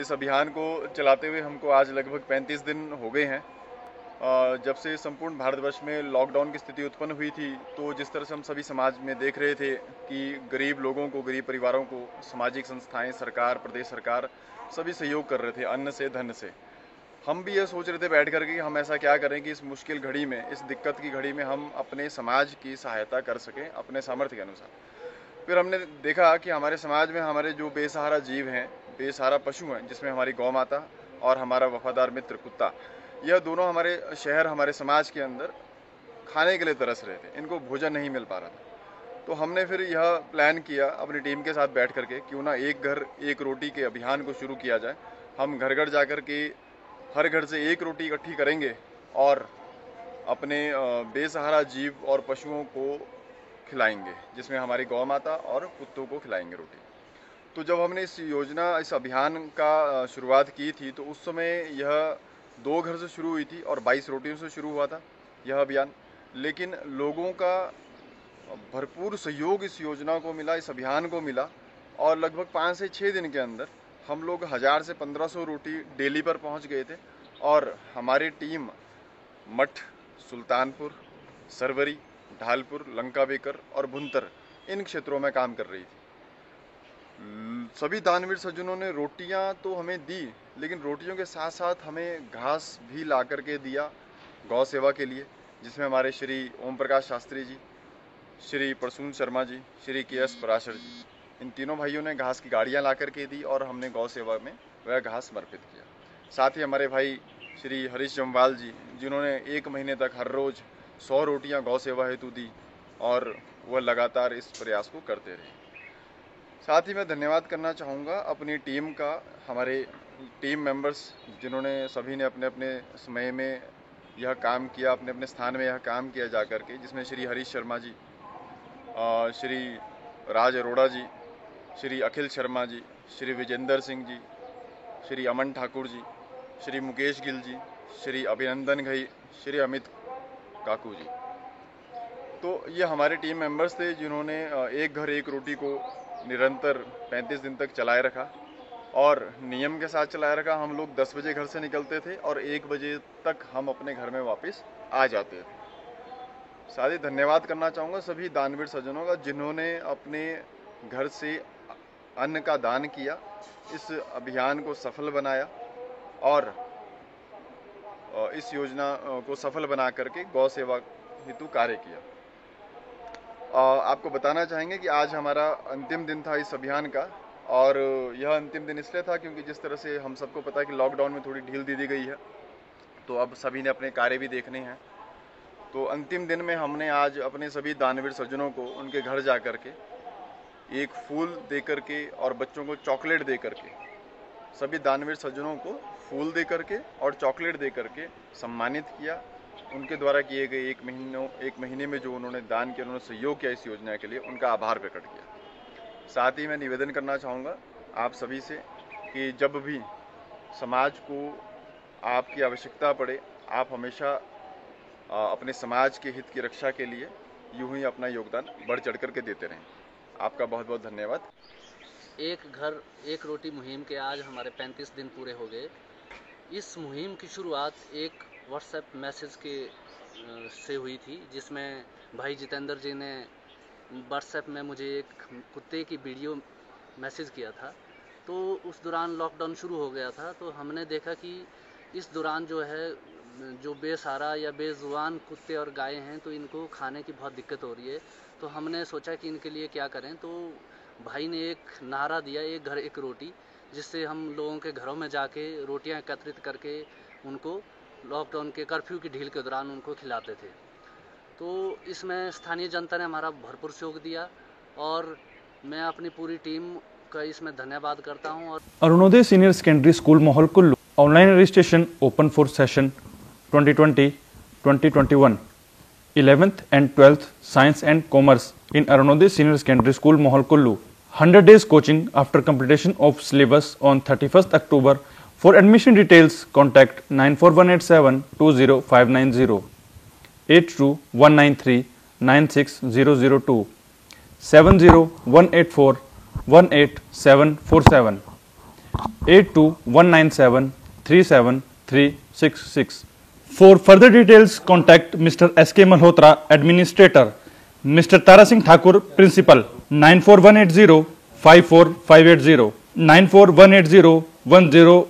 इस अभियान को चलाते हुए हमको आज लगभग 35 दिन हो गए हैं। जब से संपूर्ण भारतवर्ष में लॉकडाउन की स्थिति उत्पन्न हुई थी, तो जिस तरह से हम सभी समाज में देख रहे थे कि गरीब लोगों को, गरीब परिवारों को सामाजिक संस्थाएं, सरकार, प्रदेश सरकार सभी सहयोग कर रहे थे अन्न से, धन से। हम भी ये सोच रहे थे बैठ कर के हम ऐसा क्या करें कि इस मुश्किल घड़ी में, इस दिक्कत की घड़ी में हम अपने समाज की सहायता कर सकें अपने सामर्थ्य के अनुसार। फिर हमने देखा कि हमारे समाज में हमारे जो बेसहारा जीव हैं, बेसहारा पशु हैं, जिसमें हमारी गौ माता और हमारा वफादार मित्र कुत्ता, यह दोनों हमारे शहर, हमारे समाज के अंदर खाने के लिए तरस रहे थे। इनको भोजन नहीं मिल पा रहा था। तो हमने फिर यह प्लान किया अपनी टीम के साथ बैठ करके, क्यों ना एक घर एक रोटी के अभियान को शुरू किया जाए। हम घर घर जाकर के हर घर से एक रोटी इकट्ठी करेंगे और अपने बेसहारा जीव और पशुओं को खिलाएंगे, जिसमें हमारी गौ माता और कुत्तों को खिलाएंगे रोटी। तो जब हमने इस योजना, इस अभियान का शुरुआत की थी, तो उस समय यह 2 घर से शुरू हुई थी और 22 रोटियों से शुरू हुआ था यह अभियान। लेकिन लोगों का भरपूर सहयोग इस योजना को मिला, इस अभियान को मिला, और लगभग 5 से 6 दिन के अंदर हम लोग 1000 से 1500 रोटी डेली पर पहुंच गए थे। और हमारी टीम मठ, सुल्तानपुर, सरवरी, ढालपुर, लंका बेकर और भुंतर, इन क्षेत्रों में काम कर रही थी। सभी दानवीर सज्जनों ने रोटियां तो हमें दी, लेकिन रोटियों के साथ साथ हमें घास भी ला करके दिया गौ सेवा के लिए, जिसमें हमारे श्री ओम प्रकाश शास्त्री जी, श्री प्रसून शर्मा जी, श्री के.एस. पराशर जी, इन तीनों भाइयों ने घास की गाड़ियां ला करके दी और हमने गौ सेवा में वह घास समर्पित किया। साथ ही हमारे भाई श्री हरीश जम्वाल जी, जिन्होंने 1 महीने तक हर रोज 100 रोटियां गौ सेवा हेतु दी, और वह लगातार इस प्रयास को करते रहे। साथ ही मैं धन्यवाद करना चाहूँगा अपनी टीम का, हमारे टीम मेंबर्स, जिन्होंने सभी ने अपने अपने समय में यह काम किया, अपने अपने स्थान में यह काम किया जा कर के, जिसमें श्री हरीश शर्मा जी, श्री राज अरोड़ा जी, श्री अखिल शर्मा जी, श्री विजेंद्र सिंह जी, श्री अमन ठाकुर जी, श्री मुकेश गिल जी, श्री अभिनंदन घई, श्री अमित काकू जी। तो ये हमारे टीम मेंबर्स थे जिन्होंने एक घर एक रोटी को निरंतर 35 दिन तक चलाए रखा, और नियम के साथ चलाए रखा। हम लोग 10 बजे घर से निकलते थे और 1 बजे तक हम अपने घर में वापस आ जाते थे। साथ ही धन्यवाद करना चाहूँगा सभी दानवीर सज्जनों का, जिन्होंने अपने घर से अन्न का दान किया, इस अभियान को सफल बनाया और इस योजना को सफल बना करके गौ सेवा हेतु कार्य किया। आपको बताना चाहेंगे कि आज हमारा अंतिम दिन था इस अभियान का, और यह अंतिम दिन इसलिए था क्योंकि जिस तरह से हम सबको पता है कि लॉकडाउन में थोड़ी ढील दे दी गई है, तो अब सभी ने अपने कार्य भी देखने हैं। तो अंतिम दिन में हमने आज अपने सभी दानवीर सज्जनों को उनके घर जा कर के एक फूल दे करके और बच्चों को चॉकलेट दे करके, सभी दानवीर सज्जनों को फूल दे करके और चॉकलेट दे करके सम्मानित किया। उनके द्वारा किए गए 1 महीने में जो उन्होंने दान किया, उन्होंने सहयोग किया इस योजना के लिए, उनका आभार प्रकट किया। साथ ही मैं निवेदन करना चाहूँगा आप सभी से कि जब भी समाज को आपकी आवश्यकता पड़े, आप हमेशा अपने समाज के हित की रक्षा के लिए यूं ही अपना योगदान बढ़ चढ़ करके देते रहें। आपका बहुत बहुत धन्यवाद। एक घर एक रोटी मुहिम के आज हमारे 35 दिन पूरे हो गए। इस मुहिम की शुरुआत एक व्हाट्सएप मैसेज के से हुई थी, जिसमें भाई जितेंद्र जी ने व्हाट्सएप में मुझे एक कुत्ते की वीडियो मैसेज किया था। तो उस दौरान लॉकडाउन शुरू हो गया था, तो हमने देखा कि इस दौरान जो बेसहारा या बेजुबान कुत्ते और गायें हैं, तो इनको खाने की बहुत दिक्कत हो रही है। तो हमने सोचा कि इनके लिए क्या करें। तो भाई ने एक नारा दिया, एक घर एक रोटी, जिससे हम लोगों के घरों में जाके रोटियां एकत्रित करके उनको लॉकडाउन के कर्फ्यू की ढील के दौरान उनको खिलाते थे। तो इसमें स्थानीय जनता ने हमारा भरपूर सहयोग दिया और मैं अपनी पूरी टीम का इसमें धन्यवाद करता हूं। और अरुणोदय सीनियर सेकेंडरी स्कूल माहौल Kullu, online registration open for session 2020-2021 11th and 12th Science and Commerce in Arunodaya Senior Secondary School, Mahol Kullu. 100 days coaching after completion of syllabus on 31st October. For admission details, contact 94187 20590 82193 96002 70184 18747. 8219737366. For further details, contact Mr. S.K. Malhotra, Administrator, Mr. Tara Singh Thakur, Principal, 94180-54580, 94180-10151.